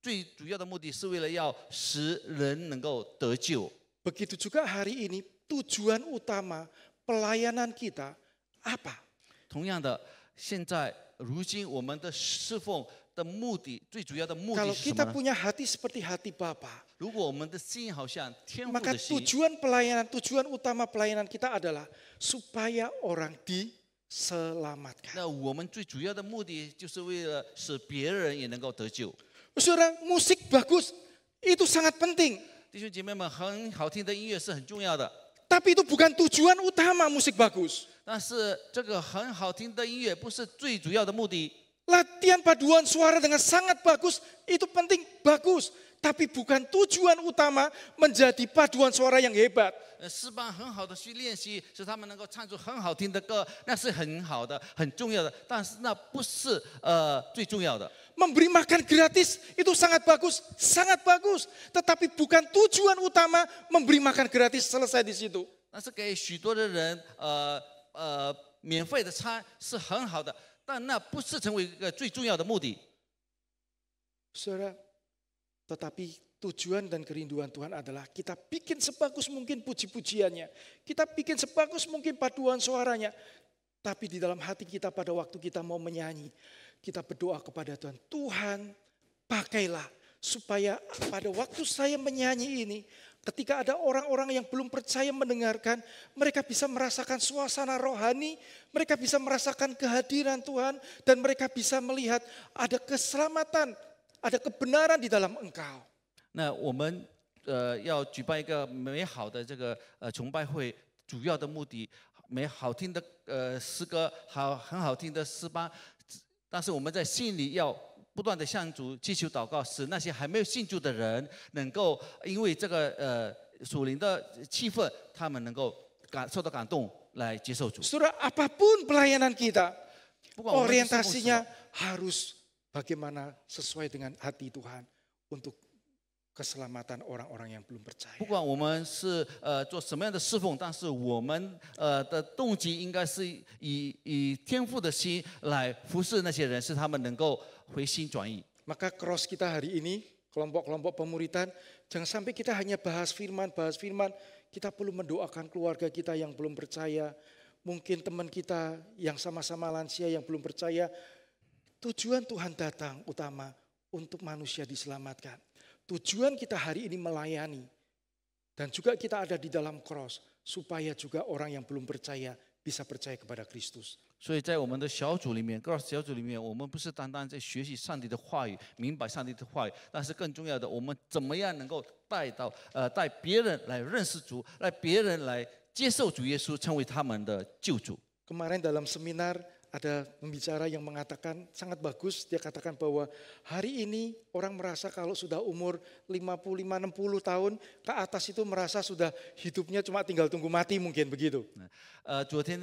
最主要的目的是为了要使人能够得救。 Begitu juga hari ini tujuan utama pelayanan kita apa? 同样的，现在如今我们的侍奉的目的，最主要的目的 Kalau 是什么 kita 呢？ punya hati seperti hati Bapa, 如果我们的心好像天父 maka 的心， tujuan utama pelayanan kita adalah supaya orang diselamatkan. 那我们最主要的目的就是为了使别人也能够得救。 Saudara, musik bagus itu sangat penting. 弟兄姐妹们，很好听的音乐是很重要的， Tapi itu bukan tujuan utama musik bagus. 但是这个很好听的音乐不是最主要的目的。 Latihan paduan suara dengan sangat bagus, itu penting, bagus. Tapi bukan tujuan utama menjadi paduan suara yang hebat. 诗班很好的去练习，使他们能够唱出很好听的歌，那是很好的、很重要的。但是那不是最重要的。 Memberi makan gratis itu sangat bagus. Tetapi bukan tujuan utama memberi makan gratis, selesai di situ. 但是给许多的人免费的餐是很好的，但那不是成为一个最重要的目的。 Saudara, tetapi tujuan dan kerinduan Tuhan adalah kita bikin sebagus mungkin puji-pujiannya. Kita bikin sebagus mungkin paduan suaranya. Tapi di dalam hati kita pada waktu kita mau menyanyi, kita berdoa kepada Tuhan. Tuhan, pakailah supaya pada waktu saya menyanyi ini, ketika ada orang-orang yang belum percaya mendengarkan, mereka bisa merasakan suasana rohani, mereka bisa merasakan kehadiran Tuhan, dan mereka bisa melihat ada keselamatan, ada kebenaran di dalam Engkau. 那我们要举办一个美好的这个崇拜会，主要的目的，好听的诗歌，很好听的诗班，但是我们在心里要不断的向主祈求祷告，使那些还没有信主的人能够因为这个属灵的气氛，他们能够受到感动来接受主。 Saudara, apapun pelayanan kita, 不管我们是侍奉什么 orientasinya harus bagaimana sesuai dengan hati Tuhan untuk keselamatan orang-orang yang belum percaya. 不管我们是做什么样的侍奉，但是我们的动机应该是以天父的心来服侍那些人，使他们能够回心转意。 Maka cross kita hari ini, kelompok-kelompok pemuritan, jangan sampai kita hanya bahas firman. Kita perlu mendoakan keluarga kita yang belum percaya. Mungkin teman kita yang sama-sama lansia yang belum percaya. Tujuan Tuhan datang utama untuk manusia diselamatkan. Tujuan kita hari ini melayani. Dan juga kita ada di dalam cross. Supaya juga orang yang belum percaya bisa percaya kepada Kristus. 所以在我们的小组里面 ，Cross 小组里面，我们不是单单在学习上帝的话语，明白上帝的话语，但是更重要的，我们怎么样能够带别人来认识主，来别人来接受主耶稣，成为他们的救主。 Kemarin dalam seminar ada pembicara yang mengatakan sangat bagus, dia katakan bahwa hari ini orang merasa kalau sudah umur 55-60 tahun ke atas itu merasa sudah hidupnya cuma tinggal tunggu mati mungkin begitu. 昨天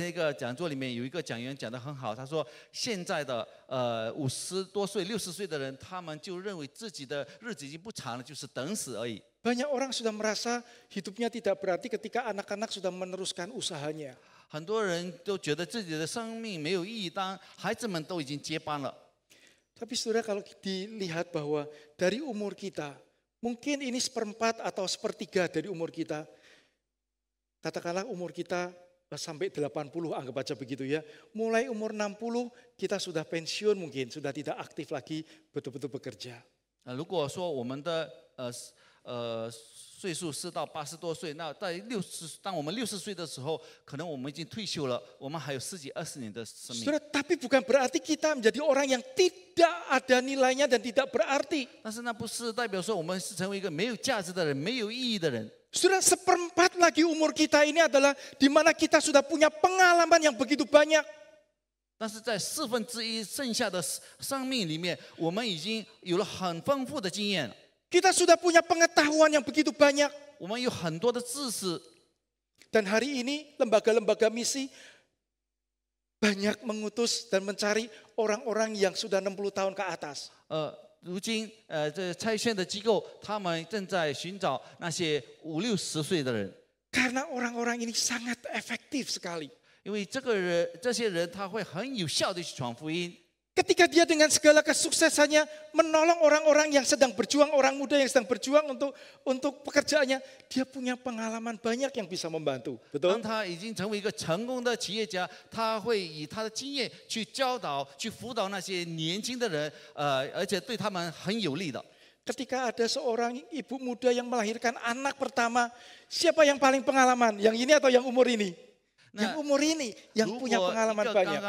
一个讲座里面有一个讲员讲得很好，他说现在的50多岁、60岁的人，他们就认为自己的日子已经不长了，就是等死而已。 Banyak orang sudah merasa hidupnya tidak berarti ketika anak-anak sudah meneruskan usahanya. 很多人都觉得自己的生命没有意义，当孩子们都已经接班了。 Tapi saudara kalau dilihat bahwa dari umur kita, mungkin ini seperempat atau sepertiga dari umur kita. Katakanlah umur kita sampai 80, anggap aja begitu ya. Mulai umur 60 kita sudah pensiun mungkin, sudah tidak aktif lagi betul-betul bekerja. 如果说我们的岁数是到80多岁，那当我们60岁的时候，可能我们已经退休了，我们还有10几20年的生命。 Saudara, tapi bukan berarti kita menjadi orang yang tidak ada nilainya dan tidak berarti. 但是那不是代表说我们是成为一个没有价值的人、没有意义的人。 Saudara, seperempat lagi umur kita ini adalah di mana kita sudah punya pengalaman yang begitu banyak. 但是在1/4剩下的生命里面，我们已经有了很丰富的经验了， Kita sudah punya pengetahuan yang begitu banyak. 我们有很多的知识。 Dan hari ini lembaga-lembaga misi banyak mengutus dan mencari orang-orang yang sudah 60 tahun ke atas. 如今这差宣的机构，他们正在寻找那些50、60岁的人， Karena orang-orang ini sangat efektif sekali. 因为这些人他会很有效的去传福音。ketika dia dengan segala kesuksesannya menolong orang-orang yang sedang berjuang, orang muda yang sedang berjuang untuk pekerjaannya, dia punya pengalaman banyak yang bisa membantu. 当 Betul? 他已经成为一个成功的企业家，他会以他的经验去教导、去辅导那些年轻的人，而且对他们很有利的。 Ketika ada seorang ibu muda yang melahirkan anak pertama, siapa yang paling pengalaman? Yang ini atau yang umur ini? Yang umur ini, yang 如 punya 果一 pengalaman 个 banyak.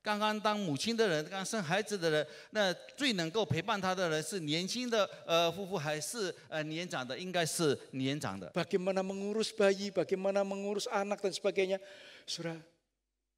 刚刚当母亲的人，刚刚生孩子的人，那最能够陪伴他的人是年轻的夫妇还是年长的？应该是年长的。 Bagaimana mengurus bayi, bagaimana mengurus anak dan sebagainya. Saudara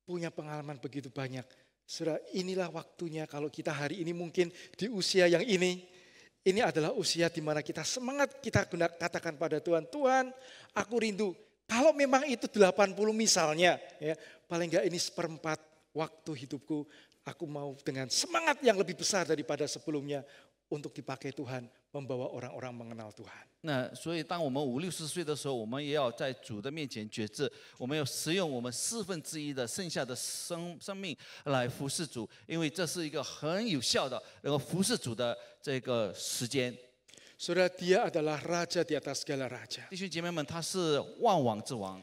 punya pengalaman begitu banyak. Saudara, inilah waktunya kalau kita hari ini mungkin di usia yang ini adalah usia di mana kita semangat, kita katakan pada Tuhan, Tuhan aku rindu. Kalau memang itu 80 misalnya, ya, paling enggak ini seperempat waktu hidupku, aku mau dengan semangat yang lebih besar daripada sebelumnya untuk dipakai Tuhan, membawa orang-orang mengenal Tuhan. 那所以，当我们50、60岁的时候，我们也要在主的面前决志，我们要使用我们1/4的剩下的生命来服侍主，因为这是一个很有效的能够服侍主的这个时间。 Saudara, dia adalah raja di atas segala raja. 弟兄姐妹们，他是万王之王，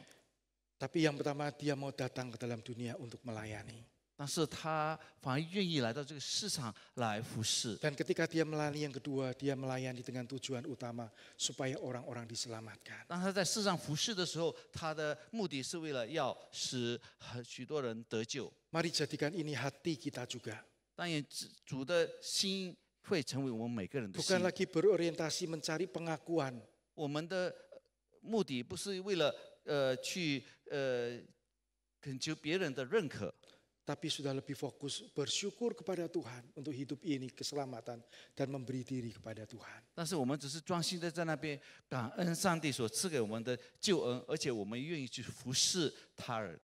Tapi yang pertama dia mau datang ke dalam dunia untuk melayani. 但是他反而愿意来到这个市场来服侍。 Dan ketika dia melayani yang kedua, dia melayani dengan tujuan utama supaya orang-orang diselamatkan. 当他在世上服侍的时候，他的目的是为了要使许多人得救。 Mari jadikan ini hati kita juga. 当然，主的心会成为我们每个人的心 Bukan。lagi berorientasi mencari pengakuan. 我们的目的不是为了去恳求别人的认可， Tapi sudah lebih fokus bersyukur kepada Tuhan untuk hidup ini keselamatan dan memberi diri kepada Tuhan. 但是我们只是专心的在那边感恩上帝所赐给我们的救恩，而且我们愿意去服侍他人。